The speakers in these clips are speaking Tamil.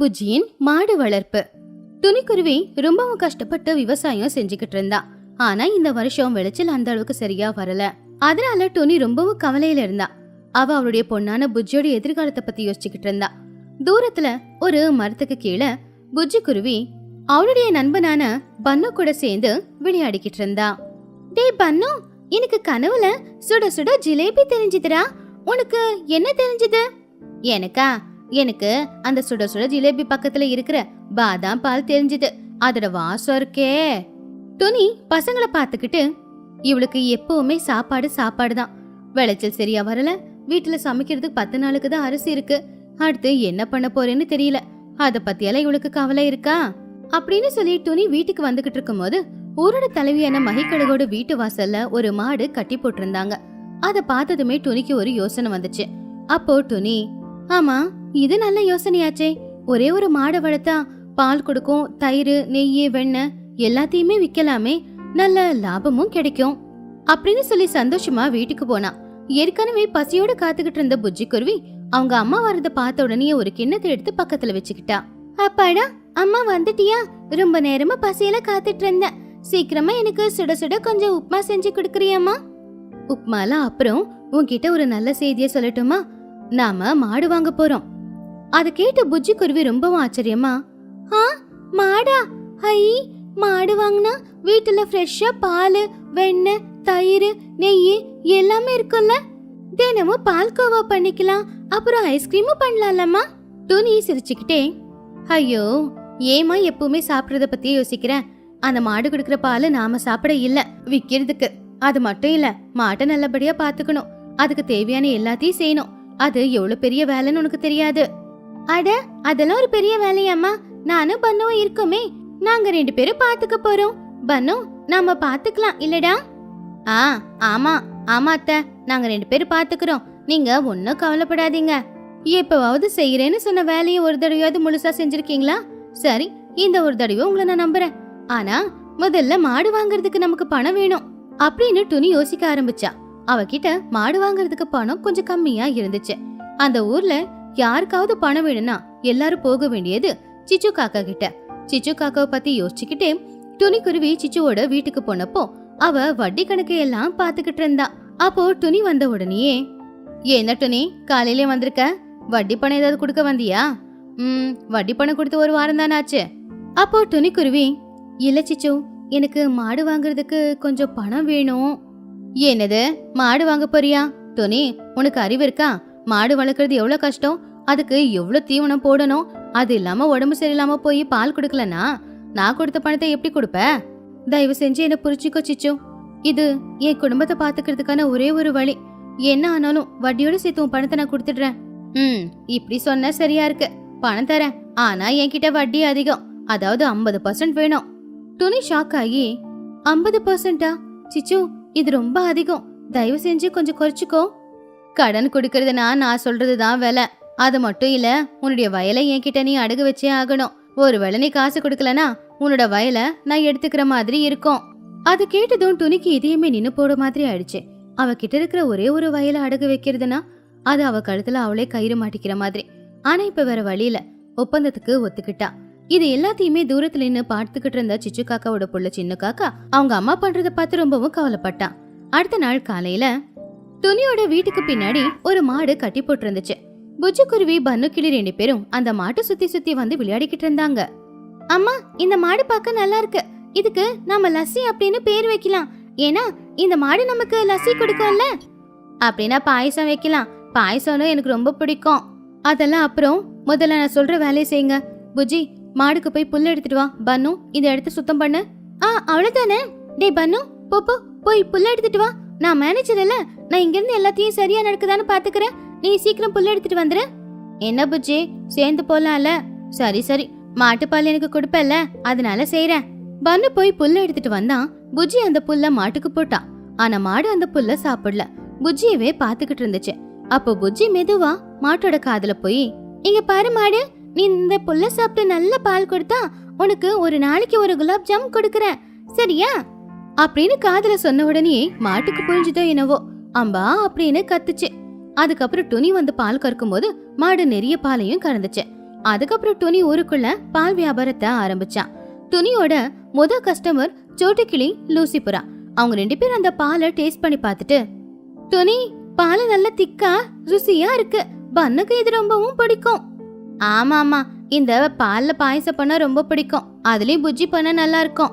புஜ்ஜியின் மாடு வளர்ப்பு. துணிக்குருவி ரொம்பவும் கஷ்டப்பட்டு விவசாயம் செஞ்சுக்கிட்டு இருந்தா. ஆனா இந்த வருஷம் விளைச்சல் அந்த அளவுக்கு சரியா வரல. அதனால துணி ரொம்பவும் கவலையில இருந்தா. அவ அவளுடைய பொண்ணான புஜ்ஜியோட எதிர்காலத்தை பத்தி யோசிச்சுக்கிட்டு இருந்தா. தூரத்துல ஒரு மரத்துக்கு கீழே புஜ்ஜி குருவி அவளுடைய நண்பனான பன்னு கூட சேர்ந்து விளையாடிக்கிட்டு இருந்தா. டேய் பன்னு, எனக்கு கனவுல சுட சுட ஜிலேபி தெரிஞ்சுதுடா. உனக்கு என்ன தெரிஞ்சது? எனக்கு அந்த சுட சுட ஜிலேபி பக்கத்துல இருக்கிற பாதாம் பால் தெரிஞ்சது. அதோட வாசம் இருக்கே. துணி பசங்களை பாத்துக்கிட்டு, இவளுக்கு எப்பவுமே சாப்பாடு தான். விளைச்சல் சரியா வரல. வீட்டுல சமைக்கிறதுக்கு 10 நாளுக்கு தான் அரிசி இருக்கு. அடுத்து என்ன பண்ண போறேன்னு தெரியல. அத பத்தியெல்லாம் இவளுக்கு கவலை இருக்கா அப்படின்னு சொல்லி துணி வீட்டுக்கு வந்துகிட்டு இருக்கும் போது ஊரோட தலைவியான மகிக்கழகோட வீட்டு வாசல்ல ஒரு மாடு கட்டி போட்டிருந்தாங்க. அத பார்த்ததுமே துணிக்கு ஒரு யோசனை வந்துச்சு. அப்போ துணி, ஆமா இது நல்ல யோசனையாச்சே. ஒரே ஒரு மாடை வளர்த்தா பால் கொடுக்கும், தயிர், நெய், வெண்ணெய் எல்லாத்தையுமே விக்கலாமே, நல்ல லாபமும் கிடைக்கும் அப்படின்னு சொல்லி சந்தோஷமா வீட்டுக்கு போனா. ஏற்கனவே பசியோட காத்துக்கிட்டு இருந்த புஜ்ஜி குருவி அவங்க அம்மா வரத பார்த்த உடனே ஒரு கிண்ணத்தை எடுத்து பக்கத்துல வச்சுக்கிட்டா. அப்பாடா, அம்மா வந்துட்டியா? ரொம்ப நேரமா பசியில காத்துட்டு இருந்தேன். சீக்கிரமா எனக்கு சுட சுட கொஞ்சம் உப்மா செஞ்சு கொடுக்கறியாமா? உப்மால அப்புறம் உன்கிட்ட ஒரு நல்ல செய்திய சொல்லட்டுமா? நாம மாடு வாங்க போறோம். அத கேட்டு புஜ்ஜி குருவி ரொம்பவும் ஆச்சரியமா, மாடா? ஹை, மாடு வாங்கினா வீட்டுல ஃப்ரெஷ்ஷா பால், வெண்ணெய், தயிர், நெய் எல்லாமே இருக்கும்ல. தினமும் பால்கோவா பண்ணிக்கலாம், அப்புறம் ஐஸ்கிரீமும் பண்ணலாம்லம்மா. துணி சிரிச்சுக்கிட்டே, ஐயோ ஏமா எப்பவுமே சாப்பிடறத பத்தி யோசிக்கிறேன். அந்த மாடு குடுக்கற பால் நாம சாப்பிட இல்ல, விக்கிறதுக்கு. அது மட்டும் இல்ல, மாட்டை நல்லபடியா பாத்துக்கணும், அதுக்கு தேவையான எல்லாத்தையும் செய்யணும். அது எவ்வளவு பெரிய வேலைன்னு உனக்கு தெரியாது. அட, அதெல்லாம் ஒரு பெரிய வேலையாம்மா. நானும் பன்னுவும் இருக்குமே, நாங்க 2 பேரும் பாத்துக்க போறோம். பன்னு, நாம பாத்துக்கலாம் இல்லடா? ஆமா அத்தை, நாங்க 2 பேரும் பாத்துக்கிறோம். நீங்க ஒன்னும் கவலைப்படாதீங்க. எப்பவாவது செய்யறேன்னு சொன்ன வேலையை ஒரு தடவையாவது முழுசா செஞ்சிருக்கீங்களா? சரி, இந்த ஒரு தடவை உங்களை நான் நம்புறேன். ஆனா முதல்ல மாடு வாங்குறதுக்கு நமக்கு பணம் வேணும் அப்படின்னு துணி யோசிக்க ஆரம்பிச்சா. அவகிட்ட மாடு வாங்குறதுக்கு பணம் கொஞ்சம் கம்மியா இருந்துச்சு. அந்த ஊர்ல யாருக்காவது பணம் வேணும்னா எல்லாரும் போக வேண்டியது சிச்சு காக்கா கிட்ட. சிச்சு காக்காவை பத்தி யோசிச்சுக்கிட்டே துணிக்குருவி சிச்சுவோட வீட்டுக்கு போனப்போ அவ வட்டி கணக்கு எல்லாம் பாத்துக்கிட்டு இருந்தா. அப்போ துணி வந்த உடனே, என்ன துணி காலையிலே வந்திருக்க? வட்டி பணம் ஏதாவது கொடுக்க வந்தியா? வட்டி பணம் கொடுத்து 1 வாரம் தானே ஆச்சு. அப்போ துணிக்குருவி, இல்ல சிச்சு, எனக்கு மாடு வாங்குறதுக்கு கொஞ்சம் பணம் வேணும். என்னது, மாடு வாங்க போறியா? துணி, உனக்கு அறிவு இருக்கா? மாடு வளர்க்கறது எவ்வளவு கஷ்டம், அதுக்கு எவ்வளவு தீவனம் போடணும். அது இல்லாம உடம்பு சரியில்லாம போய் பால் கொடுக்கலனா நான் கொடுத்த பணத்தை எப்படி கொடுப்ப? தயவு செஞ்சு என்ன புரிச்சுக்கோ சிச்சு. இது என் குடும்பத்தை பாத்துக்கிறதுக்கான ஒரே ஒரு வழி. என்ன ஆனாலும் வட்டியோட சேர்த்து உன் பணத்தை நான் கொடுத்துடுறேன். இப்படி சொன்ன சரியா இருக்கு, பணம் தரேன். ஆனா என்கிட்ட வட்டி அதிகம், அதாவது 50% வேணும். துணி ஷாக் ஆகி, 50%? சிச்சு, இது ரொம்ப அதிகம். தயவு செஞ்சு கொஞ்சம் குறைச்சுக்கோ. கடன் கொடுக்கறதுனா நான் சொல்றதுதான் வேலை. அது மட்டும் இல்ல, உன்னுடைய வயலை என்கிட்ட நீ அடகு வச்சே ஆகணும். ஒருவேளை நீ காசு கொடுக்கலனா உன்னோட வயலை நான் எடுத்துக்கிற மாதிரி இருக்கும். அது கேட்டதும் துணிக்கு இதயமே நின்னு போட மாதிரி ஆயிடுச்சு. அவகிட்ட இருக்கிற ஒரே ஒரு வயலை அடகு வைக்கிறதுனா அது அவ கழுத்துல அவளே கயிறு மாட்டிக்கிற மாதிரி. ஆனா இப்ப வேற வழியில ஒப்பந்தத்துக்கு ஒத்துக்கிட்டா. இது எல்லாத்தையுமே தூரத்துல நின்னு பார்த்துக்கிட்டு இருந்த சிச்சு காக்காவோட புள்ள சின்ன காக்கா அவங்க அம்மா பண்றத பார்த்து ரொம்பவும் கவலைப்பட்டான். அடுத்த நாள் காலையில துணியோட வீட்டுக்கு பின்னாடி ஒரு மாடு கட்டி போட்டு இருந்துச்சு. புஜ்ஜி குருவி, பன்னு கிளி 2 பேரும் அந்த மாட்டை சுத்தி சுத்தி வந்து விளையாடிக்கிட்டு இருந்தாங்க. அம்மா, இந்த மாடு பார்க்க நல்லா இருக்கு. இதுக்கு நாம லஸ்ஸி அப்படின்னு பேர் வைக்கலாம். ஏன்னா இந்த மாடு நமக்கு லஸ்ஸி கொடுக்கும்ல. அப்படின்னா பாயசம் வைக்கலாம். பாயசம்னு எனக்கு ரொம்ப பிடிக்கும். அதெல்லாம் அப்புறம், முதல்ல நான் சொல்ற வேலையை செய்யுங்க. புஜ்ஜி, மாடுக்கு போய் புல் எடுத்துட்டு வா. பன்னு, இதை எடுத்து சுத்தம் பண்ணு. அவ்வளவுதானே? டே பன்னு, போ போய் புல் எடுத்துட்டு வா. நான் மேனேஜர் இல்ல, நான் இங்க இருந்து எல்லாத்தையும் சரியா நடக்குதான்னு பாத்துக்கிறேன். நீ சீக்கிரம் புல் எடுத்துட்டு வந்துரு. என்ன புஜ்ஜி, சேர்ந்து போலாம்ல? சரி, மாட்டுப்பால் எனக்கு கொடுப்பல, அதனால செய்யறேன். பன்னு போய் புல்ல எடுத்துட்டு வந்தான். புஜ்ஜி அந்த புல்ல மாட்டுக்கு போட்டா. ஆனா மாடு அந்த புல்ல சாப்பிடல, புஜ்ஜியவே பாத்துக்கிட்டு இருந்துச்சு. அப்போ புஜ்ஜி மெதுவா மாட்டோட காதுல போய், இங்க பாரு மாடு, நீ இந்த புல்ல சாப்பிட்டு நல்ல பால் கொடுத்தா உனக்கு ஒரு நாளைக்கு 1 குலாப் ஜாம் கொடுக்கறேன், சரியா? அப்படின்னு காதுல சொன்ன உடனே மாட்டுக்கு புரிஞ்சுதோ என்னவோ, அம்பா அப்படின்னு கத்துச்சு. அதுக்கப்புறம் துணி வந்து பால் கறக்கும் போது மாடு நிறைய பாலையும் கறந்துச்சு. அதுக்கப்புறம் துணி ஊருக்குள்ள பால் வியாபாரத்தை ஆரம்பிச்சான். துணியோட முத கஸ்டமர் சோட்டுக்கிளி லூசிபுரா. அவங்க 2 பேரும் அந்த பாலை டேஸ்ட் பண்ணி பார்த்துட்டு, துணி பால் நல்ல திக்கா ருசியா இருக்கு, பன்னுக்கு இது ரொம்பவும் பிடிக்கும். ஆமா ஆமா, இந்த பால்ல பாயசம் பண்ணா ரொம்ப பிடிக்கும், அதுலயும் புஜ்ஜி பண்ண நல்லா இருக்கும்.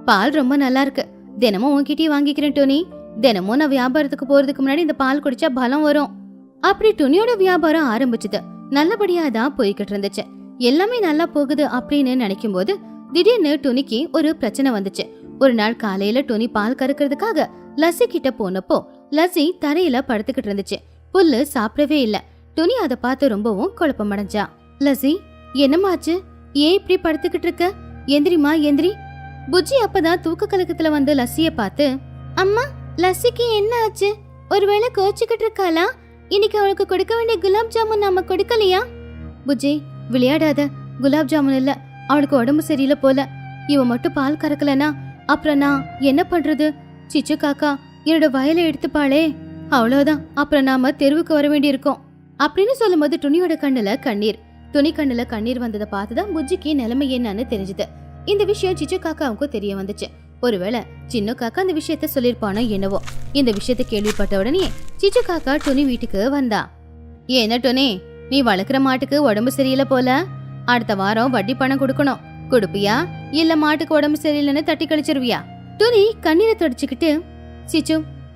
பால் ரொம்ப நல்லா இருக்கு, தினமும் உன்கிட்டயே வாங்கிக்கிறேன் டோனி. தினமும் நான் வியாபாரத்துக்கு போறதுக்கு முன்னாடி இந்த பால் குடிச்சா பலம் வரும். அப்படி துணியோட வியாபாரம் ஆரம்பிச்சது. நல்லபடியா தான் போய்கிட்டு இருந்துச்சு. எல்லாமே நல்லா போகுது அப்படின்னு நினைக்கும் போது திடீர்னு துணிக்கு ஒரு பிரச்சனை வந்துச்சு. ஒரு நாள் காலையில துணி பால் கறக்கிறதுக்காக லஸ்ஸி கிட்ட போனப்போ லஸ்ஸி தரையில படுத்துக்கிட்டு இருந்துச்சு. புல்லு சாப்பிடவே இல்ல. துணி அதை பார்த்து ரொம்பவும் குழப்பமடைஞ்சா. லஸ்ஸி, என்னமாச்சு? ஏன் இப்படி படுத்துக்கிட்டு இருக்க? எந்திரிமா எந்திரி. புஜ்ஜி அப்பதான் தூக்க கலக்கத்துல வந்து லஸ்ஸிய பார்த்து, அம்மா லஸ்ஸிக்கு என்ன ஆச்சு? ஒருவேளை கோச்சிக்கிட்டு இருக்காளா? இன்னைக்கு அவளுக்கு கொடுக்க வேண்டிய குலாப் ஜாமுன் நாம கொடுக்கலையா? புஜ்ஜி விளையாடாத, குலாப் ஜாமுன் இல்ல, அவளுக்கு உடம்பு சரியில்லை போல. இவ மட்டும் பால் கறக்கலனா அப்புறம் நான் என்ன பண்றது? சிச்சு காக்கா என்னோட வயலை எடுத்துப்பாளே, அவ்வளவுதான், அப்புறம் நாம தெருவுக்கு வர வேண்டி இருக்கும் அப்படின்னு சொல்லும் போது துணியோட கண்ணுல கண்ணீர். துணி கண்ணுல கண்ணீர் வந்ததை பார்த்துதான் புஜ்ஜிக்கு நிலைமை என்னன்னு தெரிஞ்சுது. இந்த விஷயம் சிச்சு காக்காவுக்கும் தெரிய வந்துச்சு. ஒருவேளை சின்ன காக்கா அந்த விஷயத்த சொல்லிருப்பானோ என்னவோ. இந்த விஷயத்த கேள்விப்பட்ட உடனே சிச்சு காக்கா துணி வீட்டுக்கு வந்தா. என்ன துணி, நீ வளர்க்குற மாட்டுக்கு உடம்பு சரியில்லை போல, அடுத்த வாரம் வட்டி பணம் கொடுக்கணும், கொடுப்பியா இல்ல மாட்டுக்கு உடம்பு சரியில்லைன்னு தட்டி கழிச்சிருவியா? துணி கண்ணீரை தொடச்சுக்கிட்டு, சிச்சு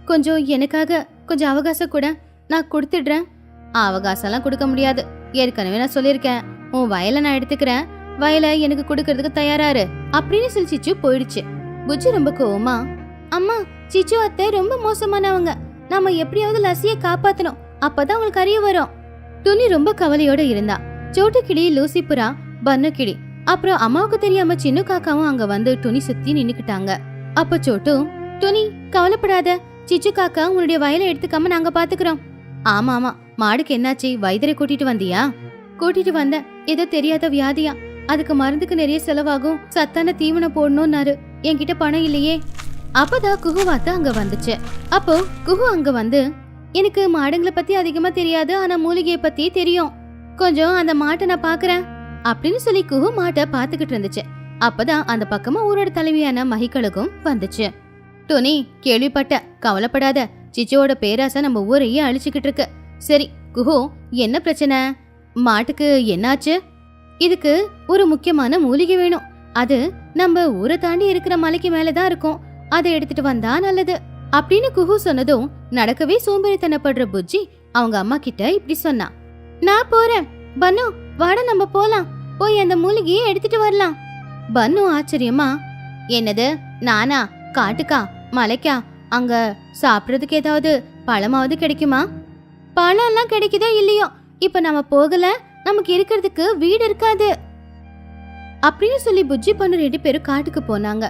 கொஞ்சம் எனக்காக கொஞ்சம் அவகாசம் கூட, நான் கொடுத்துடுறேன். அவகாசம் எல்லாம் கொடுக்க முடியாது, ஏற்கனவே நான் சொல்லிருக்கேன். உன் வயலை நான் எடுத்துக்கிறேன், வயலை எனக்கு கொடுக்கறதுக்கு தயாராரு அப்படின்னு சொல்லி சிச்சு போயிடுச்சு. புஜ்ஜி ரொம்ப கோவமா, அம்மா சிச்சு அத்தை ரொம்ப மோசமானவங்க, நாம எப்படியாவது லஸ்ஸியை காப்பாத்தணும், அப்பதான் அவங்களுக்கு அறிய வரும். துணி ரொம்ப கவலையோட இருந்தா. சோட்டு கிளி, லூசிபுரா, பன்னு கிளி, அப்புறம் அம்மாவுக்கு தெரியாம சின்ன காக்காவும் அங்க வந்து துணி சுத்தி நின்னுக்கிட்டாங்க. அப்ப சோட்டு, துணி கவலைப்படாத, சிச்சு காக்கா உன்னுடைய வயலை எடுத்துக்காம நாங்க பாத்துக்கிறோம். ஆமா ஆமா, மாடுக்கு என்னாச்சு? வைத்தியரை கூட்டிட்டு வந்தியா? கூட்டிட்டு வந்த, ஏதோ தெரியாத வியாதியா, அதுக்கு மருந்துக்கு நிறைய செலவாகும், சத்தான தீவனம் போடணும்னாரு. என்கிட்ட பணம் இல்லையே. அப்பதான் குஹுவாத்து அங்க வந்துச்சு. அப்போ குஹு அங்க வந்து, எனக்கு மாடுங்களை பத்தி அதிகமா தெரியாது, ஆனா மூலிகையை பத்தி தெரியும், கொஞ்சம் அந்த மாட்டை நான் பாக்குறேன் அப்படின்னு சொல்லி குஹு மாட்டை பாத்துக்கிட்டு இருந்துச்சு. அப்பதான் அந்த பக்கமா ஊரோட தலைவியான மகிக்கழுகும் வந்துச்சு. துணி கேள்விப்பட்ட, கவலைப்படாத, சிச்சுவோட பேராசை நம்ம ஊரையே அழிச்சுக்கிட்டு இருக்கு. சரி குஹு, என்ன பிரச்சனை? மாட்டுக்கு என்னாச்சு? இதுக்கு ஒரு முக்கியமான மூலிகை வேணும், அது நம்ம ஊரை தாண்டி இருக்கிற மலைக்கு மேலதான் இருக்கும், அதை எடுத்துட்டு வந்தா நல்லது அப்படின்னு குஹு சொன்னதும் நடக்கவே சோம்பேறித்தனப்படுற புஜ்ஜி அவங்க அம்மா கிட்ட இப்படி சொன்னா. நான் போறேன் பன்னு, வாட நம்ம போலாம், போய் அந்த மூலிகையை எடுத்துட்டு வரலாம். பன்னு ஆச்சரியமா, என்னது நானா? காட்டுக்கா மலைக்கா? அங்க சாப்பிடறதுக்கு ஏதாவது பழமாவது கிடைக்குமா? பழம் எல்லாம் கிடைக்குதோ இல்லையோ, இப்ப நம்ம போகல நமக்கு இருக்கிறதுக்கு வீடு இருக்காது அப்படின்னு சொல்லி புஜ்ஜி பண்ண 2 பேரும் காட்டுக்கு போனாங்க.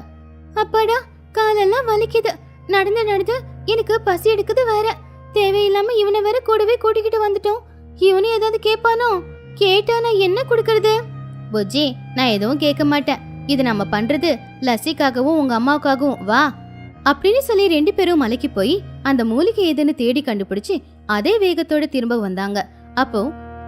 அப்பாடா, காலெல்லாம் வலிக்குது, நடந்து நடந்து எனக்கு பசி எடுக்குது வேற, தேவையில்லாம இவனை வேற கூடவே கூட்டிக்கிட்டு வந்துட்டோம். இவனு ஏதாவது கேட்பானோ? கேட்டா நான் என்ன கொடுக்கறது? புஜ்ஜி, நான் எதுவும் கேட்க மாட்டேன், இது நம்ம பண்றது லஸ்ஸிக்காகவும் உங்க அம்மாவுக்காகவும், வா அப்படின்னு சொல்லி 2 பேரும் மலைக்கு போய் அந்த மூலிகை எதுன்னு தேடி கண்டுபிடிச்சு அதே வேகத்தோட திரும்ப வந்தாங்க. அப்போ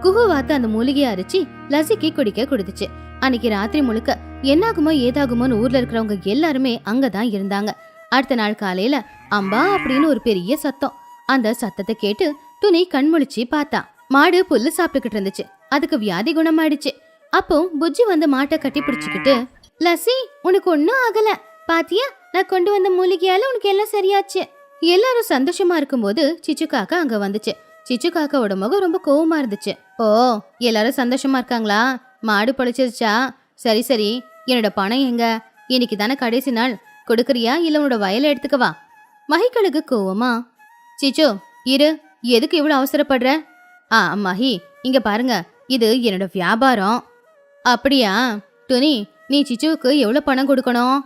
குஹுவாத்து அந்த மூலிகையை அரைச்சி லஸ்ஸிக்கு குடிக்க கொடுத்துச்சு. அன்னைக்கு ராத்திரி முழுக்க என்னாகுமோ ஏதாகுமோன்னு ஊர்ல இருக்கிறவங்க எல்லாருமே அங்கதான் இருந்தாங்க. அடுத்த நாள் காலையில அம்பா அப்படின்னு ஒரு பெரிய சத்தம். அந்த சத்தத்தை கேட்டு துணி கண்முழிச்சு பார்த்தா. மாடு புல்லு சாப்பிட்டுக்கிட்டு இருந்துச்சு, அதுக்கு வியாதி குணமாயிடுச்சு. அப்போ புஜ்ஜி வந்து மாட்டை கட்டி பிடிச்சுக்கிட்டு, லஸ்ஸி உனக்கு ஒன்னும் ஆகல பாத்தியா, நான் கொண்டு வந்த மூலிகையால உனக்கு எல்லாம் சரியாச்சு. எல்லாரும் சந்தோஷமா இருக்கும்போது சிச்சு காக்கா அங்க வந்துச்சு. சிச்சு காக்காவோட முகம் ரொம்ப கோவமா இருந்துச்சு. ஓ, எல்லாரும் சந்தோஷமா இருக்காங்களா? மாடு பொழைச்சிருச்சா? சரி சரி, என்னோட பணம் எங்க? இன்னைக்கு தானே கடைசி நாள், கொடுக்கறியா இல்ல உன்னோட வயலை எடுத்துக்கவா? மகிக்கழுகு கோவமா, சிச்சு இரு, எதுக்கு இவ்வளவு அவசரப்படுற? மகி, இங்க பாருங்க, இது என்னோட வியாபாரம். அப்படியா? துணி, நீ சிச்சுவுக்கு எவ்வளவு பணம் கொடுக்கணும்?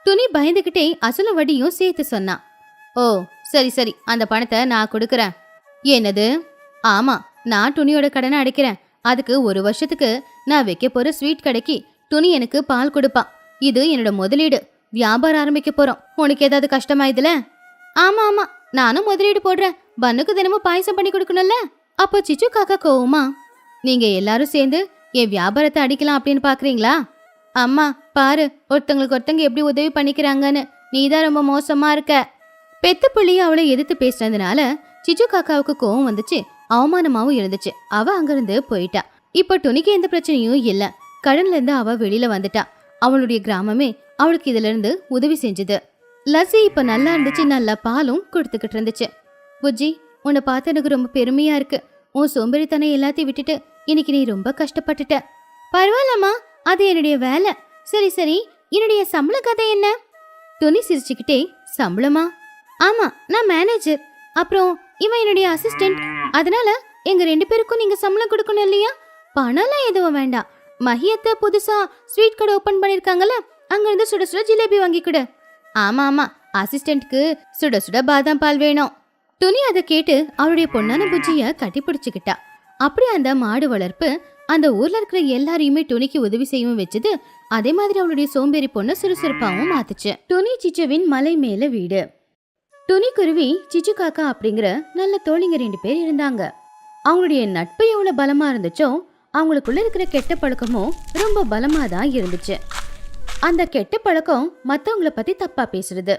துணி பயந்துகிட்டே அசலும் வட்டியும் சேர்த்து சொன்னா. ஓ சரி சரி, அந்த பணத்தை நான் கொடுக்கறேன். என்னது? ஆமா, நான் துணியோட கடனை அடைக்கிறேன். அதுக்கு 1 வருஷத்துக்கு நான் வைக்க போற ஸ்வீட் கடைக்கு துணி எனக்கு பால் கொடுப்பான். இது என்னோட முதலீடு, வியாபாரம் ஆரம்பிக்க போறோம். உனக்கு ஏதாவது கஷ்டமா இதுல? ஆமா ஆமா, நானும் முதலீடு போடுறேன், பன்னுக்கு தினமும் பாயசம் பண்ணி கொடுக்கணும்ல. அப்போ சிச்சு காக்கா கோவமா, நீங்க எல்லாரும் சேர்ந்து என் வியாபாரத்தை அடிக்கலாம் அப்படின்னு பாக்குறீங்களா? அம்மா பாரு, ஒருத்தங்களுக்கு ஒருத்தங்க எப்படி உதவி பண்ணிக்கிறாங்கன்னு. நீதான் ரொம்ப மோசமா இருக்க. பெத்த புள்ளி அவளை எதிர்த்து பேசினதுனால சிச்சு காக்காவுக்கு கோவம் வந்துச்சு, அவமானமாவும் இருந்துச்சு. அவ அங்கிருந்து போயிட்டா. இப்ப துணிக்கு எந்த பிரச்சனையும் இல்ல. கடன்ல இருந்து அவ வெளியில வந்துட்டா. அவளுடைய கிராமமே அவளுக்கு இதுல இருந்து உதவி செஞ்சது. லஸ்ஸி இப்ப நல்லா இருந்துச்சு, நல்லா பாலும் கொடுத்துக்கிட்டு இருந்துச்சு. புஜ்ஜி, உன்னை பார்த்து எனக்கு ரொம்ப பெருமையா இருக்கு. உன் சோம்பேறித்தனம் எல்லாத்தையும் விட்டுட்டு இன்னைக்கு நீ ரொம்ப கஷ்டப்பட்டுட்ட. பரவாயில்லம்மா, அது என்னுடைய வேலை. சரி சரி, என்னுடைய சம்பள கதை என்ன? துணி சிரிச்சுக்கிட்டே, சம்பளமா? ஆமா, நான் மேனேஜர். அப்புறம் இவன் என்னுடைய அசிஸ்டன்ட். அதனால எங்க 2 பேருக்கும் நீங்க சம்பளம் கொடுக்கணும் இல்லையா? பணம்லாம் எதுவும் வேண்டாம். மஹியத்தை புதுசா ஸ்வீட் கடை ஓபன் பண்ணிருக்காங்கல்ல, அங்க இருந்து சுட சுட ஜிலேபி வாங்கி கொடு. ஆமா ஆமா, அசிஸ்டன்ட்க்கு சுட சுட பாதாம் பால் வேணும். துணி அதை கேட்டு அவளுடைய பொண்ணான புஜ்ஜிய கட்டி பிடிச்சுக்கிட்டா. அப்படி அந்த மாடு வளர்ப்பு அந்த ஊர்ல இருக்கிற எல்லாரையுமே துணிக்கு உதவி செய்யவும் வச்சது. அதே மாதிரி அவளுடைய சோம்பேறி பொண்ணு சுறுசுறுப்பாவும் மாத்துச்சு. துணி சிச்சுவின் மலை மேல வீடு. துணி குருவி, சிச்சு காக்கா அப்படிங்கிற நல்ல தோழிங்க 2 பேர் இருந்தாங்க. அவங்களுடைய நட்பு எவ்வளவு பலமா இருந்துச்சோ, அவங்களுக்குள்ள இருக்கிற கெட்ட பழக்கமும் ரொம்ப பலமா தான் இருந்துச்சு. அந்த கெட்ட பழக்கம் மத்தவங்கள பத்தி தப்பா பேசுறது.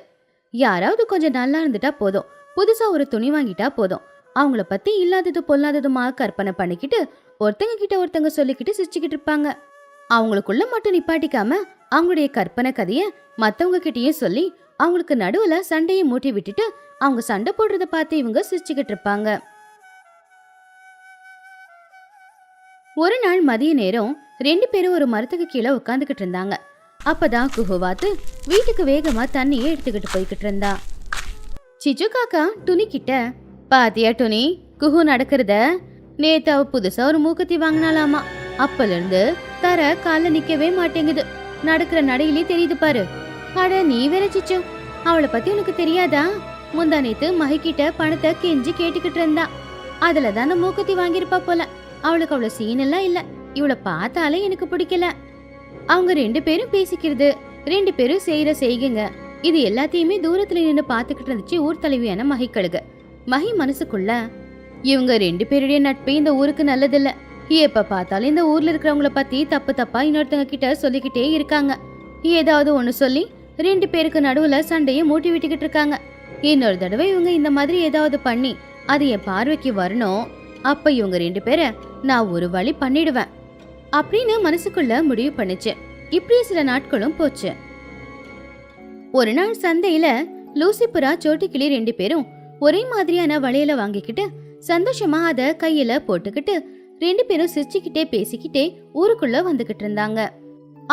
யாராவது கொஞ்சம் நல்லா இருந்துட்டா போதும், புதுசா ஒரு துணி வாங்கிட்டா போதும், அவங்கள பத்தி இல்லாதது பொல்லாததுமா கற்பனை பண்ணிக்கிட்டு ஒருத்தங்க கிட்ட ஒருத்தங்க சொல்லிக்கிட்டு சிரிச்சுக்கிட்டு இருப்பாங்க. அவங்களுக்குள்ள மட்டும் நிப்பாட்டிக்காம அவங்களுடைய கற்பனை கதைய மத்தவங்க கிட்டயும் சொல்லி அவங்களுக்கு நடுவுல சண்டையை மூட்டி விட்டுட்டு அவங்க சண்டை போடுறத பார்த்து இவங்க சிரிச்சுக்கிட்டு இருப்பாங்க. ஒரு நாள் மதிய நேரம் 2 பேரும் ஒரு மரத்துக்கு கீழே உட்காந்துக்கிட்டு இருந்தாங்க. அப்பதான் குஹுவாத்து வீட்டுக்கு வேகமா தண்ணியை எடுத்துக்கிட்டு போய்கிட்டு இருந்தா. சிச்சு காக்கா துணி கிட்ட, பாத்தியா துணி, குஹு நடக்கிறத? நேத்து அவ புதுசா ஒரு மூக்குத்தி வாங்கினாலாமா. அப்பல இருந்து தர கால நிக்கவே மாட்டேங்குது. நடக்கிற நடையிலே தெரியுது பாரு. அட நீ வேற சிச்சு, அவளை பத்தி உனக்கு தெரியாதா? முந்தா நேத்து மகிக்கிட்ட பணத்தை கெஞ்சி கேட்டுக்கிட்டு இருந்தா. அதுலதான் மூக்குத்தி வாங்கிருப்பா போல. அவளுக்கு அவ்வளவு சீன் எல்லாம் இல்ல. இவளை பார்த்தாலே எனக்கு பிடிக்கல. அவங்க 2 பேரும் பேசிக்கிறது, 2 பேரும் செய்யற செய்குங்க, இது எல்லாத்தையுமே தூரத்துல நின்று பாத்துக்கிட்டு இருந்துச்சு ஊர் தலைவியான மகிக்கழுக. மகி மனசுக்குள்ள, இவங்க 2 பேருடைய நட்பு இந்த ஊருக்கு நல்லதில்ல. எப்ப பார்த்தாலும் இந்த ஊர்ல இருக்கிறவங்கள பத்தி தப்பு தப்பா இன்னொருத்தங்க கிட்ட சொல்லிக்கிட்டே இருக்காங்க. ஏதாவது ஒண்ணு சொல்லி 2 பேருக்கு நடுவுல சண்டையை மூட்டி விட்டுக்கிட்டு இருக்காங்க. இன்னொரு தடவை இவங்க இந்த மாதிரி ஏதாவது பண்ணி அது என் பார்வைக்கு வரணும். அப்ப இவங்க 2 பேரை நான் ஒரு வழி பண்ணிடுவேன் அப்படின்னு மனசுக்குள்ள முடிவு பண்ணுச்சு. இப்படியே சில நாட்களும் போச்சு. ஒரு நாள் சந்தையில லூசி புறா சோட்டுக்கிளி 2 பேரும் ஒரே மாதிரியான வளையல வாங்கிக்கிட்டு சந்தோஷமா அத கையில போட்டுக்கிட்டு 2 பேரும் சிரிச்சுக்கிட்டே பேசிக்கிட்டே ஊருக்குள்ள வந்துகிட்டு இருந்தாங்க.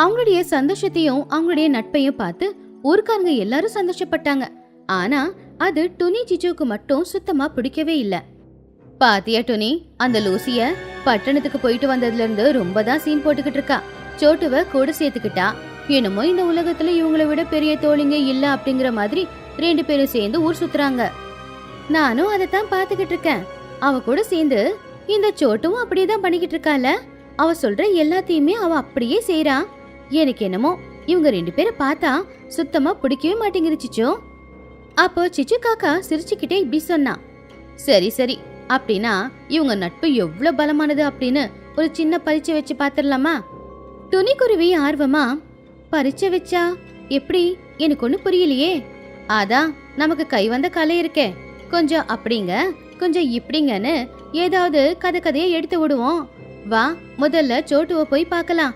அவங்களுடைய சந்தோஷத்தையும் அவங்களுடைய நட்பையும் பார்த்து ஊருக்காரங்க எல்லாரும் சந்தோஷப்பட்டாங்க. ஆனா அது டுனி சிச்சுவுக்கு மட்டும் சுத்தமா பிடிக்கவே இல்ல. பாத்தியா டுனி, அந்த லூசிய பட்டணத்துக்கு போயிட்டு வந்ததுல இருந்து ரொம்ப தான் சீன் போட்டுக்கிட்டு இருக்கா. சோட்டுவ கூட சேர்த்துக்கிட்டா. என்னமோ இந்த உலகத்துல இவங்களை விட பெரிய தோழிங்க இல்ல அப்படிங்கிற மாதிரி 2 பேரும் சேர்ந்து ஊர் சுத்துறாங்க. நானும் அதைத்தான் பாத்துக்கிட்டு இருக்கேன். அவ கூட சேர்ந்து இந்த சோட்டுவும் அப்படியேதான் பண்ணிக்கிட்டு இருக்கால. அவ சொல்ற எல்லாத்தையுமே அவ அப்படியே செய்யறா. எனக்கு என்னமோ இவங்க 2 பேரை பார்த்தா சுத்தமா பிடிக்கவே மாட்டேங்குது சிச்சு. அப்போ சிச்சு காக்கா சிரிச்சுக்கிட்டே இப்படி சொன்னா, சரி சரி, அப்படின்னா இவங்க நட்பு எவ்வளவு பலமானது அப்படின்னு ஒரு சின்ன பரீட்சை வச்சு பாத்திரலாமா? துணிக்குருவி ஆர்வமா, பரீட்சை வச்சா எப்படி? எனக்கு ஒண்ணு புரியலையே. அதான் நமக்கு கை வந்த கலை இருக்கே, கொஞ்சம் அப்படிங்க கொஞ்சம் இப்படிங்கன்னு ஏதாவது கதையை எடுத்து விடுவோம். வா, முதல்ல சோட்டுவ போய் பார்க்கலாம்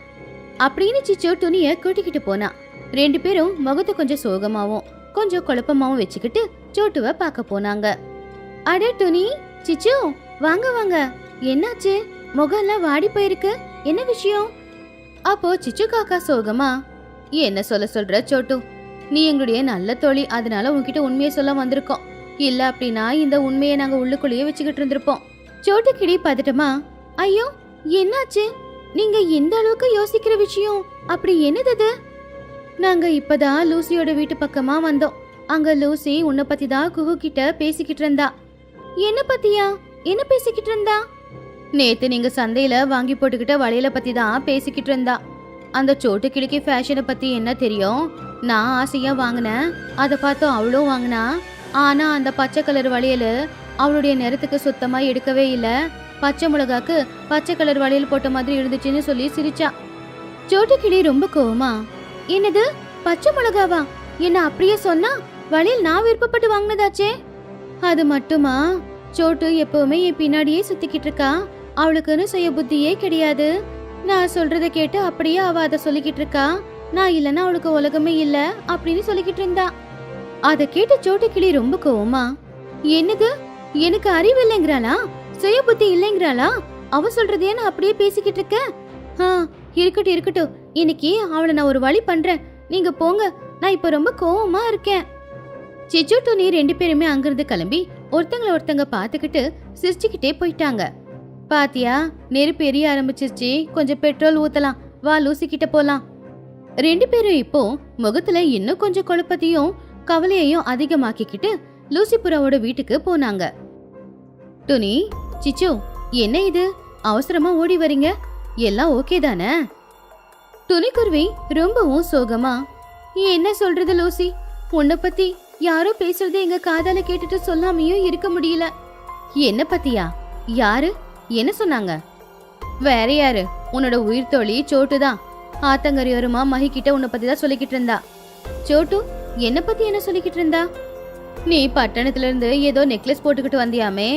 அப்படின்னு சிச்சு துணிய கூட்டிக்கிட்டு போனா. 2 பேரும் முகத்தை கொஞ்சம் சோகமாவும் கொஞ்சம் குழப்பமாவும் வச்சுக்கிட்டு சோட்டுவ பார்க்க போனாங்க. அட டுனி, சிச்சு வாங்க வாங்க, என்னாச்சு? முகம்லாம் வாடி போயிருக்கு, என்ன விஷயம்? அப்போ சிச்சு காக்கா சோகமா, என்ன சொல்ற சோட்டு, நீ எங்களுடைய நல்ல தோழி, அதனால உன்கிட்ட உண்மையை சொல்ல வந்திருக்கோம். இல்ல அப்படின்னா இந்த உண்மையை நாங்க உள்ளுக்குள்ளேயே வச்சுக்கிட்டு இருந்திருப்போம். சோட்டு கிளி பதட்டமா, ஐயோ என்னாச்சு? நீங்க எந்த அளவுக்கு யோசிக்கிற விஷயம் அப்படி என்னது? நாங்க இப்பதான் லூசியோட வீட்டு பக்கமா வந்தோம். அங்க லூசி உன்னை பத்தி தான் குஹு கிட்ட பேசிக்கிட்டு இருந்தா. என்ன பத்தியா? என்ன பேசிக்கிட்டு இருந்தா? நேத்து நீங்க சந்தையில வாங்கி போட்டுக்கிட்ட வளையல பத்தி தான் பேசிக்கிட்டு இருந்தா. அந்த சோட்டு கிளிக்கு ஃபேஷனை பத்தி என்ன தெரியும்? நான் ஆசையா வாங்கினேன், அதை பார்த்து அவளும் வாங்கினா. ஆனா அந்த பச்சை கலர் வளையல் அவளுடைய நிறத்துக்கு சுத்தமா எடுக்கவே இல்லை. பச்சை மிளகாக்கு பச்சை கலர் வளையல் போட்ட மாதிரி இருந்துச்சுன்னு சொல்லி சிரிச்சா. சோட்டு கிளி ரொம்ப கோவமா, என்னது பச்சை மிளகாவா? என்ன அப்படியே சொன்னா? வளையல் நான் விருப்பப்பட்டு வாங்கினதாச்சே. அது மட்டுமா, சோட்டு எப்பவுமே என் பின்னாடியே சுத்திக்கிட்டு இருக்கா. அவளுக்குன்னு செய்ய புத்தியே கிடையாது. நான் சொல்றத கேட்டு அப்படியே அவ அதை சொல்லிக்கிட்டு இருக்கா. நான் இல்லைன்னா அவளுக்கு உலகமே இல்ல அப்படின்னு சொல்லிக்கிட்டு இருந்தா. அதை கேட்டு சோட்டு கிளி ரொம்ப கோவமா, என்னது எனக்கு அறிவு இல்லைங்கிறாளா? சுய புத்தி இல்லைங்கிறாளா? அவ சொல்றதையே நான் அப்படியே பேசிக்கிட்டு இருக்க. இருக்கட்டும் இருக்கட்டும், இன்னைக்கு அவளை நான் ஒரு வழி பண்றேன். நீங்க போங்க, நான் இப்ப ரொம்ப கோவமா இருக்கேன். சிச்சு டோனி 2 பேருமே அங்கிருந்து கிளம்பி ஒருத்தங்களை ஒருத்தங்க பாத்துக்கிட்டு சிரிச்சுக்கிட்டே போயிட்டாங்க. பாத்தியா, நெருப்பு எரிய ஆரம்பிச்சிருச்சு, கொஞ்சம் பெட்ரோல் ஊத்தலாம் வா, லூசி கிட்ட போலாம். 2 பேரும் இப்போ முகத்துல இன்னும் கொஞ்சம் குழப்பத்தையும் கவலையையும் அதிகமாக்கிக்கிட்டு லூசிபுராவோட வீட்டுக்கு போனாங்க. டோனி, சிச்சு, என்ன இது அவசரமா ஓடி வரீங்க? எல்லாம் ஓகே தானே? துணிக்குருவி ரொம்பவும் சோகமா, என்ன சொல்றது லூசி, உன்னை பத்தி யாரோ பேசுறத எங்க காதால கேட்டுட்டு சொல்லாமையும் இருக்க முடியல. என்ன பத்தியா? யாரு? என்ன சொன்னாங்க? வேற யாரு, உன்னோட உயிர் தோழி சோட்டுதான். ஆத்தங்கரையோரமா மகி கிட்ட உன்னை பத்தி தான் சொல்லிக்கிட்டு இருந்தா. சோட்டு என்ன பத்தி என்ன சொல்லிக்கிட்டு இருந்தா? நீ பட்டணத்துல இருந்து ஏதோ நெக்லஸ் போட்டுக்கிட்டு வந்தியாமே,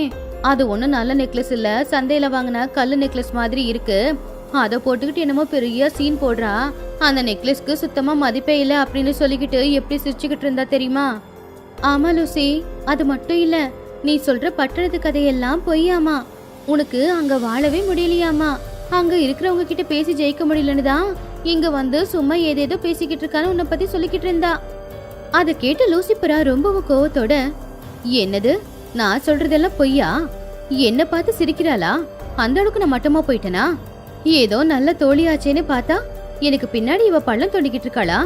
அது ஒண்ணும் நல்ல நெக்லஸ் இல்ல, சந்தையில வாங்கின கல்லு நெக்லஸ் மாதிரி இருக்கு. அதை போட்டுக்கிட்டு என்னமோ பெரிய சீன் போடுறா. அந்த நெக்லஸ்க்கு சுத்தமா மதிப்பே இல்ல அப்படின்னு சொல்லிக்கிட்டு எப்படி சிரிச்சுக்கிட்டு இருந்தா தெரியுமா? ஆமா லூசி, அது மட்டும் இல்ல, நீ சொல்ற பட்டணத்து கதையெல்லாம் பொய்யாமா. உனக்கு அங்க வாழவே முடியலையாமா. அங்க இருக்கிறவங்க கிட்ட பேசி ஜெயிக்க முடியலன்னு தான் இங்க வந்து சும்மா ஏதேதோ பேசிக்கிட்டு இருக்கான்னு உன்னை பத்தி சொல்லிக்கிட்டு இருந்தா. அதை கேட்டு லூசிபுரா ரொம்பவும் கோவத்தோட, என்னது நான் சொல்றதெல்லாம் பொய்யா? என்ன பார்த்து சிரிக்கிறாளா? அந்த அளவுக்கு நான் மட்டமா போயிட்டனா? ஏதோ நல்ல தோழியாச்சேன்னு பார்த்தா எனக்கு பின்னாடி இவ பள்ளம் தோண்டிக்கிட்டு இருக்காளா?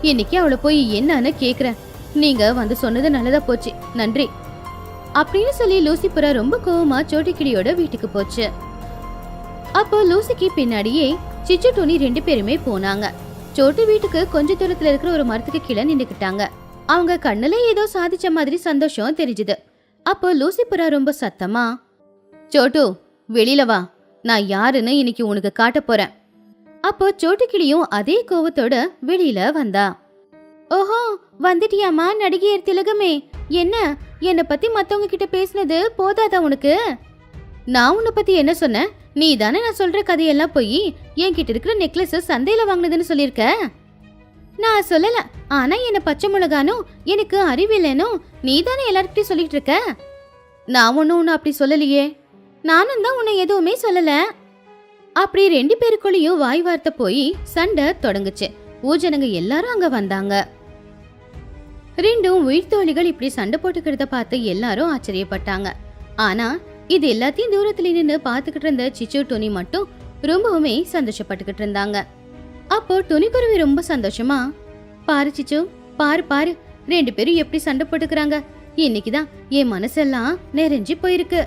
இன்னைக்கு அவளை போய் என்னன்னு கேக்குறேன். நீங்க வந்து சொன்னது நல்லதா போச்சு, நன்றி அப்படின்னு சொல்லி லூசிபுரா ரொம்ப கோவமா சோட்டுக்கிளியோட வீட்டுக்கு போச்சு. அப்போ லூசிக்கு பின்னாடியே சிச்சு டோனி 2 பேருமே போனாங்க. சோட்டு வீட்டுக்கு கொஞ்ச தூரத்துல இருக்கிற ஒரு மரத்துக்கு கீழே நின்னுக்கிட்டாங்க. அவங்க கண்ணுல ஏதோ சாதிச்ச மாதிரி சந்தோஷம் தெரிஞ்சுது. அப்போ லூசிபுரா ரொம்ப சத்தமா, சோட்டு வெளியில வா, நான் யாருன்னு இன்னைக்கு உனக்கு காட்ட போறேன். அப்போ சோட்டுக்கிளியும் அதே கோவத்தோட வெளியில வந்தா. ஓஹோ, வந்துட்டியாமா நடிகையர் திலகமே? என்ன பத்தி மத்தவங்க கிட்ட பேசினது போதாதா உனக்கு? நான் உன்னை பத்தி என்ன சொன்னேன்? நீ தானே நான் சொல்ற கதையெல்லாம் போய் என்கிட்ட இருக்கிற நெக்லஸ் சந்தையில வாங்கினதுன்னு சொல்லிருக்க. நான் சொல்லல, ஆனா என்ன பச்சை மிளகானோ எனக்கு அறிவில்லைனோ நீ தானே எல்லார்கிட்டயும் சொல்லிட்டு இருக்க. நான் ஒன்னும் உன்னை அப்படி சொல்லலையே. நானும் தான் உன்னை எதுவுமே சொல்லல. அப்படி 2 பேருக்குள்ளயும் வாய் வார்த்தை போய் சண்டை தொடங்குச்சு. ஊஜனங்க எல்லாரும் அங்க வந்தாங்க. 2 உயிர் தோழிகள் இப்படி சண்டை போட்டுக்கிறத பார்த்து எல்லாரும் ஆச்சரியப்பட்டாங்க. ஆனா இது எல்லாத்தையும் தூரத்துல நின்று பாத்துக்கிட்டு இருந்த சிச்சு டோனி மட்டும் ரொம்பவுமே சந்தோஷப்பட்டுக்கிட்டு இருந்தாங்க. அப்போ துணிக்குருவி ரொம்ப சந்தோஷமா, பாரு சிச்சு, பாரு பாரு 2 பேரும் எப்படி சண்டை போட்டுக்கிறாங்க. இன்னைக்குதான் என் மனசெல்லாம் நிறைஞ்சு போயிருக்கு.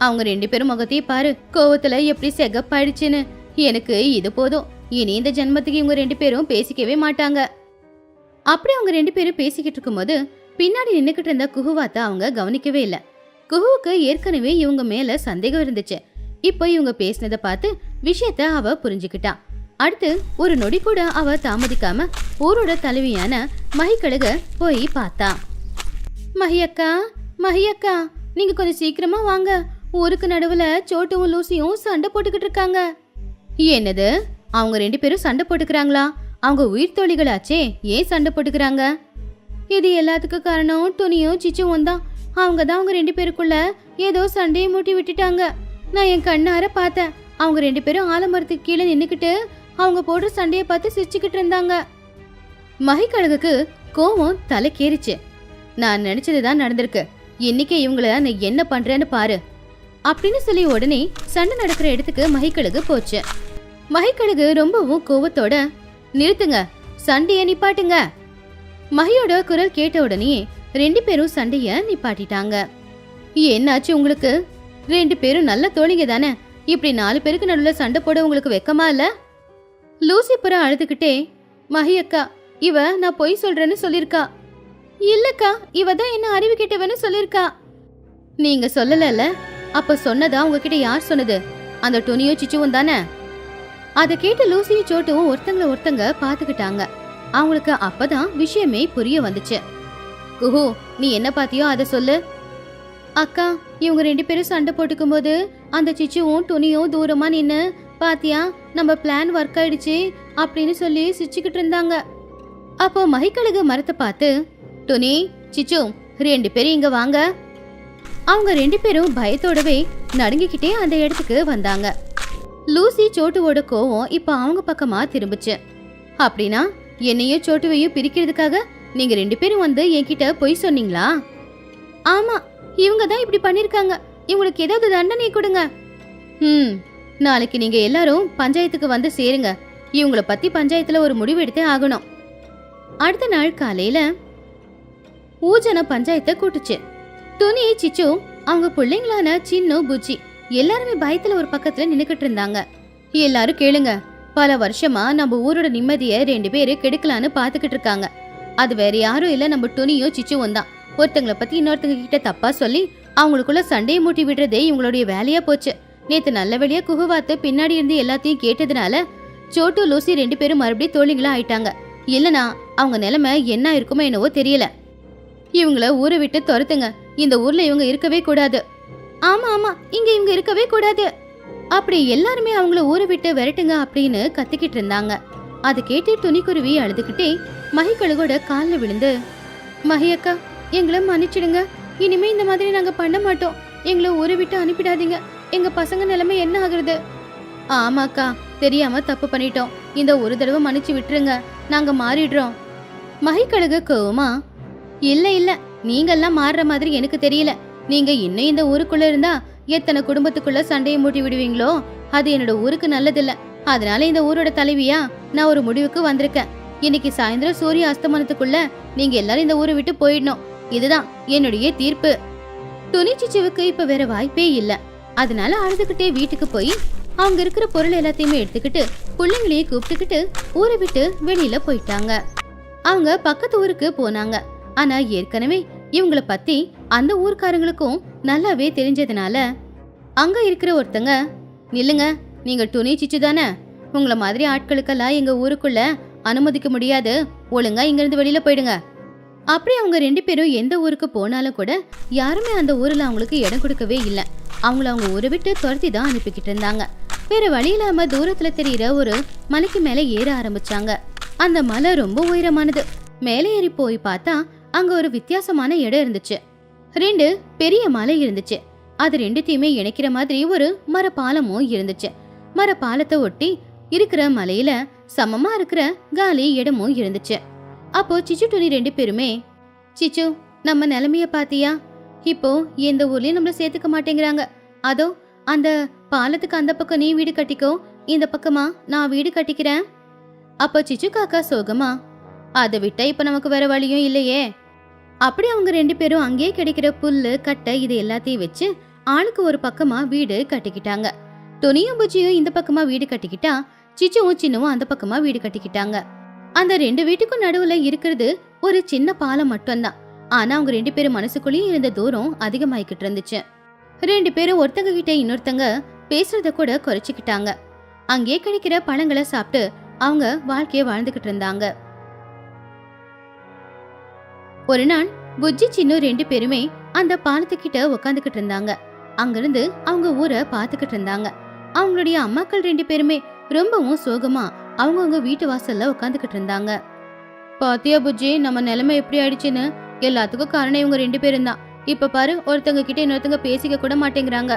அவங்க 2 பேரும் முகத்தையும் பாரு, கோவத்துல எப்படி செகப்பாயிடுச்சுன்னு. எனக்கு இது போதும், இனி இந்த ஜென்மத்துக்கு இவங்க 2 பேரும் பேசிக்கவே மாட்டாங்க. அப்படி அவங்க 2 பேரும் பேசிக்கிட்டு இருக்கும்போது பின்னாடி நின்னுக்கிட்டு இருந்த குஹுவாத்த அவங்க கவனிக்கவே இல்லை. குஹுவுக்கு ஏற்கனவே இவங்க மேல சந்தேகம் இருந்துச்சு. இப்போ இவங்க பேசினத பார்த்து விஷயத்த அவ புரிஞ்சுக்கிட்டா. அடுத்து ஒரு நொடி கூட அவ தாமதிக்காம ஊரோட தலைவியான மஹிக்கழுக போய் பார்த்தா. மஹியக்கா, மஹியக்கா, நீங்க கொஞ்சம் சீக்கிரமா வாங்க. ஊருக்கு நடுவுல சோட்டுவும் லூசியும் சண்டை போட்டுக்கிட்டு இருக்காங்க. என்னது, அவங்க 2 பேரும் சண்டை போட்டுக்கிறாங்களா? அவங்க உயிர் தோழிகளாச்சே, ஏன் சண்டை போட்டுக்கிறாங்க? இது எல்லாத்துக்கும் காரணம் துணியும் சிச்சுவும் தான். அவங்க தான் அவங்க 2 பேருக்குள்ள ஏதோ சண்டையை மூட்டி விட்டுட்டாங்க. நான் என் கண்ணார பார்த்தேன். அவங்க 2 பேரும் ஆலமரத்துக்கு கீழே நின்னுக்கிட்டு அவங்க போடுற சண்டையை பார்த்து சிரிச்சுக்கிட்டு இருந்தாங்க. மஹிக்கழகுக்கு கோவம் தலைக்கேறிச்சு. நான் நினைச்சதுதான் நடந்திருக்கு. இன்னைக்கு இவங்கள நான் என்ன பண்றேன்னு பாரு அப்படின்னு சொல்லி உடனே சண்டை நடக்கிற இடத்துக்கு மஹிக்கழுகு போச்சு. மஹிக்கழுகு ரொம்பவும் கோவத்தோட, நிறுத்துங்க, சண்டைய நிப்பாட்டுங்க. மஹியோட குரல் கேட்ட உடனே 2 பேரும் சண்டைய நிப்பாட்டிட்டாங்க. என்னாச்சு உங்களுக்கு? 2 பேரும் நல்ல தோழிங்க தானே, இப்படி 4 பேருக்கு நடுவுல சண்டை போட உங்களுக்கு வெக்கமா இல்ல? லூசிபுரா அழுதுகிட்டே, மஹியக்கா, இவ நான் பொய் சொல்றேன்னு சொல்லிருக்கா. இல்லக்கா, இவ தான் என்ன அறிவு கேட்டவன்னு சொல்லிருக்கா. நீங்க சொல்லல, அப்ப சொன்னதா உங்ககிட்ட யார் சொன்னது? அந்த டொனியோ சிச்சுவும் தானே? அதை கேட்டு லூசியும் சோட்டுவும் ஒருத்தங்க பாத்துக்கிட்டாங்க. அவங்களுக்கு அப்பதான் விஷயமே புரிய வந்துச்சு. குஹு, நீ என்ன பாத்தியோ அதை சொல்லு. அக்கா, இவங்க 2 பேரும் சண்டை போட்டுக்கும் போது அந்த சிச்சுவும் துணியும் தூரமா நின்னு, பாத்தியா நம்ம பிளான் ஒர்க் ஆயிடுச்சு அப்படின்னு சொல்லி சிரிச்சுக்கிட்டு இருந்தாங்க. அப்போ மகிக்கழுகு மரத்தை பார்த்து, துணி, சிச்சு 2 பேரும் இங்க வாங்க. அவங்க 2 பேரும் பயத்தோடவே நடுங்கிக்கிட்டே அந்த இடத்துக்கு வந்தாங்க. லூசி சோட்டுவோட கோவம் இப்ப அவங்க பக்கமா திரும்பிச்சு. அப்படின்னா என்னையும் சோட்டுவையும் பிரிக்கிறதுக்காக நீங்க 2 பேரும் வந்து என்கிட்ட பொய் சொன்னீங்களா? ஆமா, இவங்க தான் இப்படி பண்ணிருக்காங்க. இவங்களுக்கு ஏதாவது தண்டனை கொடுங்க. நாளைக்கு நீங்க எல்லாரும் பஞ்சாயத்துக்கு வந்து சேருங்க. இவங்கள பத்தி பஞ்சாயத்துல ஒரு முடிவு எடுத்தே ஆகணும். அடுத்த நாள் காலையில ஊஜன பஞ்சாயத்தை கூட்டுச்சு. துணி, சிச்சு, அவங்க பிள்ளைங்களான சின்னு, புஜ்ஜி எல்லாருமே பயத்துல ஒரு பக்கத்துல நின்னுக்கிட்டு இருந்தாங்க. எல்லாரும் கேளுங்க, பல வருஷமா நம்ம ஊரோட நிம்மதிய 2 பேரு கெடுக்கலான்னு பாத்துக்கிட்டு இருக்காங்க. அது வேற யாரும் இல்ல, நம்ம துணியும் சிச்சுவும் தான். ஒருத்தங்களை பத்தி இன்னொருத்தங்க கிட்ட தப்பா சொல்லி அவங்களுக்குள்ள சண்டையை மூட்டி விடுறதே இவங்களுடைய வேலையா போச்சு. நேத்து நல்ல வேலையா குகுவாத்து பின்னாடி இருந்து எல்லாத்தையும் கேட்டதுனால சோட்டு, லூசி 2 பேரும் மறுபடியும் தோழிங்களா ஆயிட்டாங்க. இல்லனா அவங்க நிலைமை என்ன இருக்குமோ என்னவோ தெரியல. இவங்கள ஊரை விட்டு துரத்துங்க. இந்த ஊர்ல இவங்க இருக்கவே கூடாது. ஆமா ஆமா, இங்க இவங்க இருக்கவே கூடாது. அப்படி எல்லாருமே அவங்கள ஊரை விட்டு விரட்டுங்க அப்படின்னு கத்திக்கிட்டு இருந்தாங்க. அதை கேட்டு துணிக்குருவி அழுதுகிட்டே மகிக்கழுகோட காலில் விழுந்து, மகியக்கா, எங்களை மன்னிச்சிடுங்க. இனிமே இந்த மாதிரி நாங்க பண்ண மாட்டோம். எங்களை ஊரை விட்டு அனுப்பிடாதீங்க. எங்க பசங்க நிலைமை என்ன ஆகுறது? ஆமாக்கா, தெரியாம தப்பு பண்ணிட்டோம். இந்த ஒரு தடவை மன்னிச்சு விட்டுருங்க, நாங்க மாறிடுறோம். மகிக்கழுகு கோவமா, இல்ல இல்ல, நீங்கெல்லாம் மாறுற மாதிரி எனக்கு தெரியல. நீங்க இன்னும் இந்த ஊருக்குள்ள இருந்தா எத்தனை குடும்பத்துக்குள்ள சண்டையை மூட்டி விடுவீங்களோ அது என்னோட ஊருக்கு நல்லதில்ல. அதனால இந்த ஊரோட தலைவியா நான் ஒரு முடிவுக்கு வந்திருக்கேன். இன்னைக்கு சாயந்தரம் சூரிய அஸ்தமனத்துக்குள்ள நீங்க எல்லாரும் இந்த ஊரை விட்டு போயிடணும். இதுதான் என்னுடைய தீர்ப்பு. துணி சிச்சுவுக்கு இப்ப வேற வாய்ப்பே இல்ல. அதனால அழுதுகிட்டே வீட்டுக்கு போய் அவங்க இருக்கிற பொருள் எல்லாத்தையுமே எடுத்துக்கிட்டு பிள்ளைங்களையும் கூப்பிட்டுக்கிட்டு ஊரை விட்டு வெளியில போயிட்டாங்க. அவங்க பக்கத்து ஊருக்கு போனாங்க. ஆனா ஏற்கனவே இவங்கள பத்தி அந்த ஊர்க்காரங்களுக்கும் நல்லாவே தெரிஞ்சதுனால அங்க இருக்கிற ஒருத்தங்க, நில்லுங்க, நீங்க துணி சிச்சு தானே? உங்கள மாதிரி ஆட்களுக்கெல்லாம் எங்க ஊருக்குள்ள அனுமதிக்க முடியாது. ஒழுங்கா இங்க இருந்து வெளியில போயிடுங்க. அப்படி அவங்க 2 பேரும் எந்த ஊருக்கு போனாலும் கூட யாருமே அந்த ஊர்ல அவங்களுக்கு இடம் கொடுக்கவே இல்லை. அவங்கள அவங்க ஊரை விட்டு துரத்தி தான் அனுப்பிக்கிட்டு இருந்தாங்க. வேற வழி இல்லாம தூரத்துல தெரியுற ஒரு மலைக்கு மேல ஏற ஆரம்பிச்சாங்க. அந்த மலை ரொம்ப உயரமானது. மேலே ஏறி போய் பார்த்தா அங்க ஒரு வித்தியாசமான இடம் இருந்துச்சு. 2 பெரிய மலை இருந்துச்சு. அது 2த்தையுமே இணைக்கிற மாதிரி ஒரு மரப்பாலமும் இருந்துச்சு. மரப்பாலத்தை ஒட்டி இருக்கிற மலையில சமமா இருக்கிற காலி இடமும் இருந்துச்சு. அப்போ சிச்சு, துணி 2 பேருமே, சிச்சு, நம்ம நிலைமைய பாத்தியா? இப்போ எந்த ஊர்லயும் நம்மள சேர்த்துக்க மாட்டேங்கிறாங்க. அதோ அந்த பாலத்துக்கு அந்த பக்கம் நீ வீடு கட்டிக்கோ, இந்த பக்கமா நான் வீடு கட்டிக்கிறேன். அப்போ சிச்சு காக்கா சோகமா, அதை விட்டா இப்ப நமக்கு வேற வழியும் இல்லையே. அப்படி அவங்க 2 பேரும் அங்கேயே கிடைக்கிற புல்லு, கட்டை இது எல்லாத்தையும் வச்சு ஆளுக்கு ஒரு பக்கமா வீடு கட்டிக்கிட்டாங்க. துணியும் புஜியும் இந்த பக்கமா வீடு கட்டிக்கிட்டா, சிச்சுவும் சின்னவும் அந்த பக்கமா வீடு கட்டிக்கிட்டாங்க. அந்த 2 வீட்டுக்கும் நடுவுல இருக்கிறது ஒரு சின்ன பாலம் மட்டும்தான். ஆனா அவங்க 2 பேரும் மனசுக்குள்ளேயும் இருந்த தூரம் அதிகமாயிக்கிட்டு இருந்துச்சு. 2 பேரும் ஒருத்தங்க கிட்ட இன்னொருத்தங்க பேசுறத கூட குறைச்சிக்கிட்டாங்க. அங்கேயே கிடைக்கிற பழங்களை சாப்பிட்டு அவங்க வாழ்க்கைய வாழ்ந்துகிட்டு இருந்தாங்க. ஒரு நாள் புஜ்ஜி, சின்னு 2 பேருமே அந்த பாலத்துக்கிட்ட உக்காந்துக்கிட்டு இருந்தாங்க. அங்கிருந்து அவங்க ஊரை பாத்துக்கிட்டு இருந்தாங்க. அவங்களுடைய அம்மாக்கள் 2 பேருமே ரொம்பவும் சோகமா அவங்கவுங்க வீட்டு வாசல்ல உக்காந்துக்கிட்டு இருந்தாங்க. பாத்தியா புஜ்ஜி, நம்ம நிலைமை எப்படி ஆயிடுச்சுன்னு? எல்லாத்துக்கும் காரணம் இவங்க 2 பேரும் தான். இப்ப பாரு, ஒருத்தங்க கிட்ட இன்னொருத்தங்க பேசிக்க கூட மாட்டேங்கிறாங்க.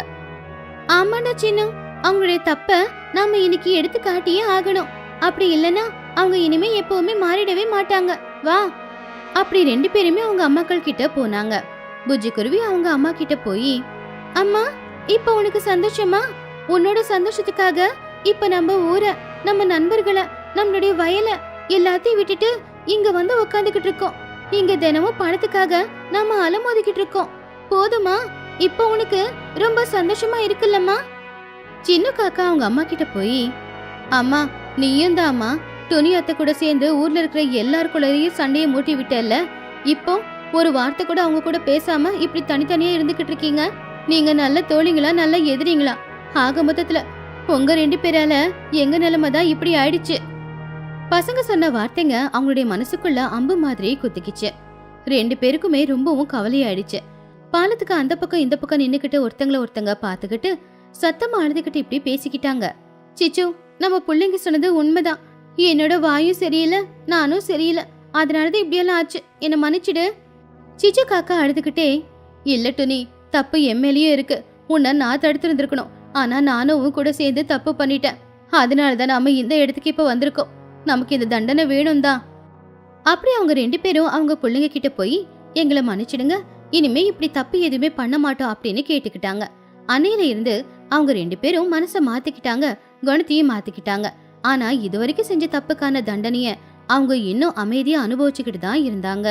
ஆமாடா சின்னு, அவங்களுடைய தப்ப நாம இன்னைக்கு எடுத்து காட்டியே ஆகணும். அப்படி இல்லைன்னா அவங்க இனிமே எப்பவுமே மாறிடவே மாட்டாங்க. வா. அப்படி 2 பேருமே அவங்க அம்மாக்கள் கிட்ட போனாங்க. புஜ்ஜி குருவி அவங்க அம்மா கிட்ட போய், அம்மா, இப்ப உனக்கு சந்தோஷமா? உன்னோட சந்தோஷத்துக்காக இப்ப நம்ம ஊரை, நம்ம நண்பர்களை, நம்மளுடைய வயலை எல்லாத்தையும் விட்டுட்டு இங்க வந்து உக்காந்துக்கிட்டு இருக்கோம். இங்க தினமும் பணத்துக்காக நாம அலமோதிக்கிட்டு இருக்கோம். போதுமா? இப்ப உனக்கு ரொம்ப சந்தோஷமா இருக்குல்லம்மா? சின்ன காக்கா அவங்க அம்மா கிட்ட போய், அம்மா, நீயும் தான் அம்மா துணி அத்தை கூட சேர்ந்து ஊர்ல இருக்கிற எல்லாருக்குள்ளேயும் சண்டையை மூட்டி விட்டல. இப்போ ஒரு வார்த்தை கூட அவங்க கூட பேசாம இப்படி தனித்தனியா இருந்துகிட்டு இருக்கீங்க. நீங்க நல்ல தோழிங்களா நல்ல எதிரிங்களா? ஆக மொத்தத்துல உங்க 2 பேரால எங்க நிலைமை தான் இப்படி ஆயிடுச்சு. பசங்க சொன்ன வார்த்தைங்க அவங்களுடைய மனசுக்குள்ள அம்பு மாதிரி குத்திக்கிச்சு. 2 பேருக்குமே ரொம்பவும் கவலையாயிடுச்சு. பாலத்துக்கு அந்த பக்கம் இந்த பக்கம் நின்னுக்கிட்டு ஒருத்தங்க பாத்துக்கிட்டு சத்தமா அழுதுகிட்டு இப்படி பேசிக்கிட்டாங்க. சிச்சு, நம்ம பிள்ளைங்க சொன்னது உண்மைதான். என்னோட வாயும் சரியில்லை, நானும் சரியில்லை, அதனாலதான் இப்படியெல்லாம் ஆச்சு, என்ன மன்னிச்சிடு. சிச்சு காக்கா அழுதுகிட்டே, இல்ல டுனி, தப்பு எம்எல்ஏயும் இருக்கு. உன்ன நான் தடுத்து இருந்திருக்கணும். ஆனா நானும் உன் கூட சேர்ந்து தப்பு பண்ணிட்டேன். அதனாலதான் நாம இந்த இடத்துக்கு இப்ப வந்திருக்கோம். நமக்கு இந்த தண்டனை வேணும் தான். அப்படி அவங்க 2 பேரும் அவங்க பிள்ளைங்க கிட்ட போய் எங்களை மன்னிச்சிடுங்க, இனிமே இப்படி தப்பு எதுவுமே பண்ண மாட்டோம் அப்படின்னு கேட்டுக்கிட்டாங்க. அன்னையில இருந்து அவங்க 2 பேரும் மனசை மாத்திக்கிட்டாங்க, குணத்தையும் மாத்திக்கிட்டாங்க. ஆனா இதுவரைக்கும் செஞ்ச தப்புக்கான தண்டனைய அவங்க இன்னும் அமைதியா அனுபவிச்சுக்கிட்டு தான் இருந்தாங்க.